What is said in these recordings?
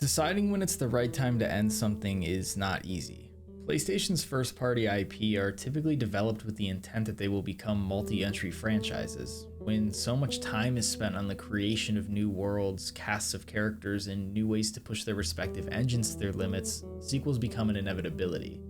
Deciding when it's the right time to end something is not easy. PlayStation's first-party IP are typically developed with the intent that they will become multi-entry franchises. When so much time is spent on the creation of new worlds, casts of characters, and new ways to push their respective engines to their limits, sequels become an inevitability.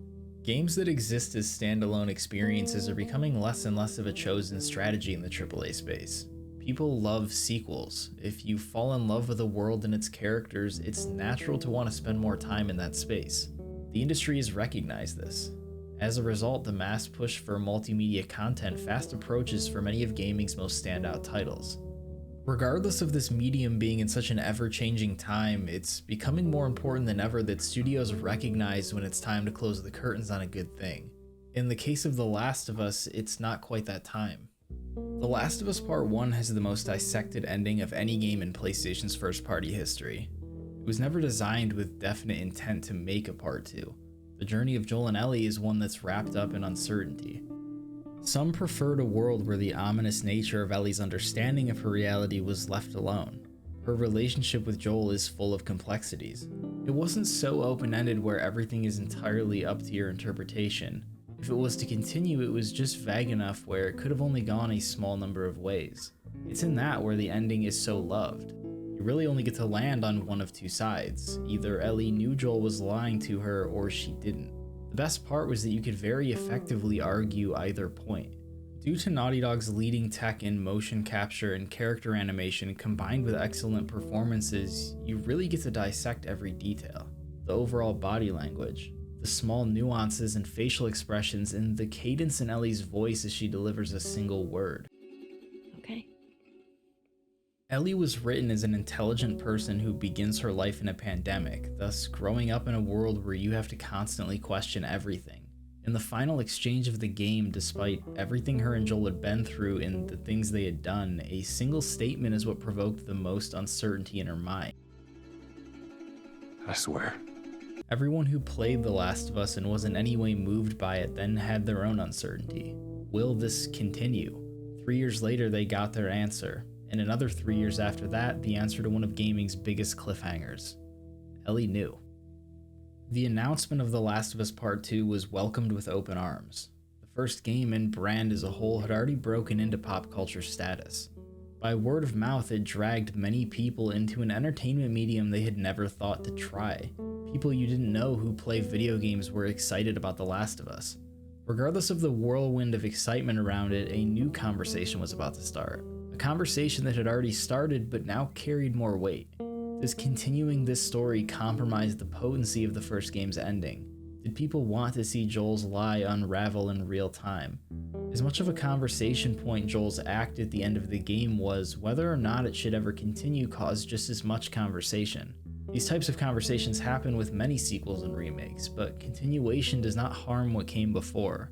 Games that exist as standalone experiences are becoming less and less of a chosen strategy in the AAA space. People love sequels. If you fall in love with a world and its characters, it's natural to want to spend more time in that space. The industry has recognized this. As a result, the mass push for multimedia content fast approaches for many of gaming's most standout titles. Regardless of this medium being in such an ever-changing time, it's becoming more important than ever that studios recognize when it's time to close the curtains on a good thing. In the case of The Last of Us, it's not quite that time. The Last of Us Part 1 has the most dissected ending of any game in PlayStation's first-party history. It was never designed with definite intent to make a Part 2. The journey of Joel and Ellie is one that's wrapped up in uncertainty. Some preferred a world where the ominous nature of Ellie's understanding of her reality was left alone. Her relationship with Joel is full of complexities. It wasn't so open-ended where everything is entirely up to your interpretation. If it was to continue, it was just vague enough where it could have only gone a small number of ways. It's in that where the ending is so loved. You really only get to land on one of two sides. Either Ellie knew Joel was lying to her, or she didn't. The best part was that you could very effectively argue either point. Due to Naughty Dog's leading tech in motion capture and character animation combined with excellent performances, you really get to dissect every detail. The overall body language, the small nuances and facial expressions, and the cadence in Ellie's voice as she delivers a single word. Okay. Ellie was written as an intelligent person who begins her life in a pandemic, thus growing up in a world where you have to constantly question everything. In the final exchange of the game, despite everything her and Joel had been through and the things they had done, a single statement is what provoked the most uncertainty in her mind. I swear. Everyone who played The Last of Us and was in any way moved by it then had their own uncertainty. Will this continue? 3 years later, they got their answer. And another 3 years after that, the answer to one of gaming's biggest cliffhangers. Ellie knew. The announcement of The Last of Us Part 2 was welcomed with open arms. The first game and brand as a whole had already broken into pop culture status. By word of mouth, it dragged many people into an entertainment medium they had never thought to try. People you didn't know who play video games were excited about The Last of Us. Regardless of the whirlwind of excitement around it, a new conversation was about to start. A conversation that had already started but now carried more weight. Does continuing this story compromise the potency of the first game's ending? Did people want to see Joel's lie unravel in real time? As much of a conversation point Joel's act at the end of the game was, whether or not it should ever continue caused just as much conversation. These types of conversations happen with many sequels and remakes, but continuation does not harm what came before.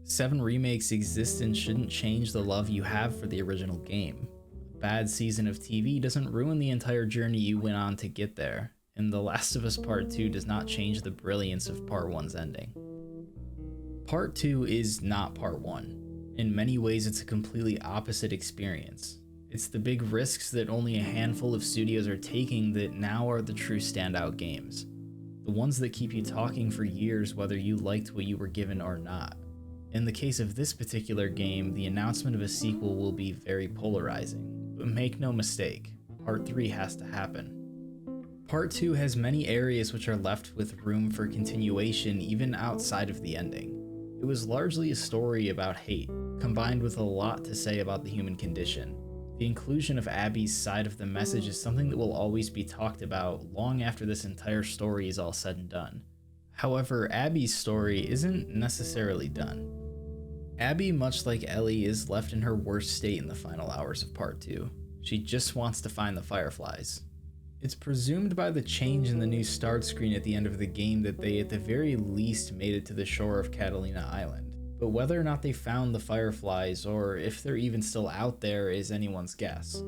7 remakes exist and shouldn't change the love you have for the original game. A bad season of TV doesn't ruin the entire journey you went on to get there, and The Last of Us Part 2 does not change the brilliance of Part 1's ending. Part 2 is not Part 1. In many ways, it's a completely opposite experience. It's the big risks that only a handful of studios are taking that now are the true standout games. The ones that keep you talking for years whether you liked what you were given or not. In the case of this particular game, the announcement of a sequel will be very polarizing, but make no mistake, Part 3 has to happen. Part 2 has many areas which are left with room for continuation even outside of the ending. It was largely a story about hate, combined with a lot to say about the human condition. The inclusion of Abby's side of the message is something that will always be talked about long after this entire story is all said and done. However, Abby's story isn't necessarily done. Abby, much like Ellie, is left in her worst state in the final hours of Part 2. She just wants to find the Fireflies. It's presumed by the change in the new start screen at the end of the game that they at the very least made it to the shore of Catalina Island. But whether or not they found the Fireflies, or if they're even still out there, is anyone's guess.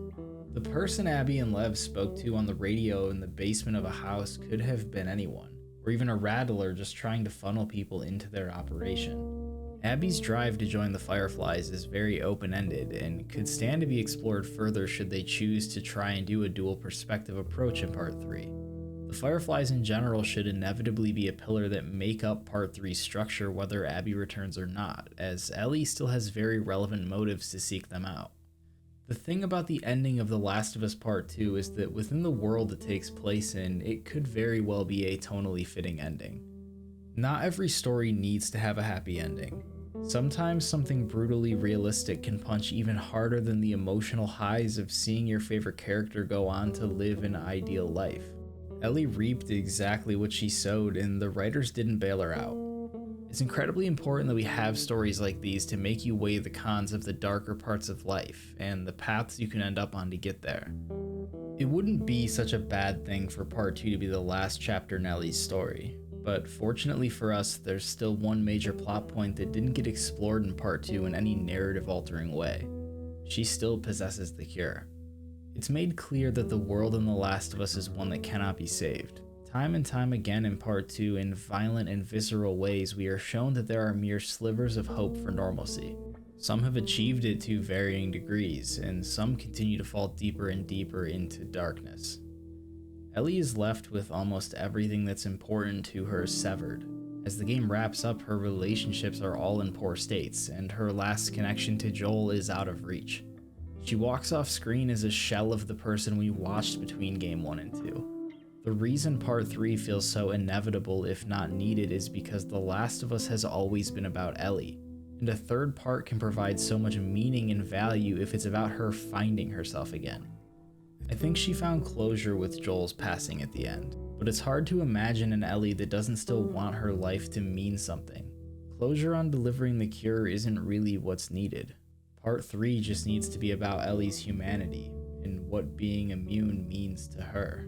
The person Abby and Lev spoke to on the radio in the basement of a house could have been anyone, or even a rattler just trying to funnel people into their operation. Abby's drive to join the Fireflies is very open-ended and could stand to be explored further should they choose to try and do a dual perspective approach in Part 3. The Fireflies in general should inevitably be a pillar that make up Part 3's structure whether Abby returns or not, as Ellie still has very relevant motives to seek them out. The thing about the ending of The Last of Us Part 2 is that within the world it takes place in, it could very well be a tonally fitting ending. Not every story needs to have a happy ending. Sometimes something brutally realistic can punch even harder than the emotional highs of seeing your favorite character go on to live an ideal life. Ellie reaped exactly what she sowed, and the writers didn't bail her out. It's incredibly important that we have stories like these to make you weigh the cons of the darker parts of life, and the paths you can end up on to get there. It wouldn't be such a bad thing for Part 2 to be the last chapter in Ellie's story, but fortunately for us, there's still one major plot point that didn't get explored in Part 2 in any narrative-altering way. She still possesses the cure. It's made clear that the world in The Last of Us is one that cannot be saved. Time and time again in Part 2, in violent and visceral ways, we are shown that there are mere slivers of hope for normalcy. Some have achieved it to varying degrees, and some continue to fall deeper and deeper into darkness. Ellie is left with almost everything that's important to her severed. As the game wraps up, her relationships are all in poor states, and her last connection to Joel is out of reach. She walks off screen as a shell of the person we watched between Game 1 and 2. The reason Part 3 feels so inevitable, if not needed, is because The Last of Us has always been about Ellie, and a third part can provide so much meaning and value if it's about her finding herself again. I think she found closure with Joel's passing at the end, but it's hard to imagine an Ellie that doesn't still want her life to mean something. Closure on delivering the cure isn't really what's needed. Part 3 just needs to be about Ellie's humanity and what being immune means to her.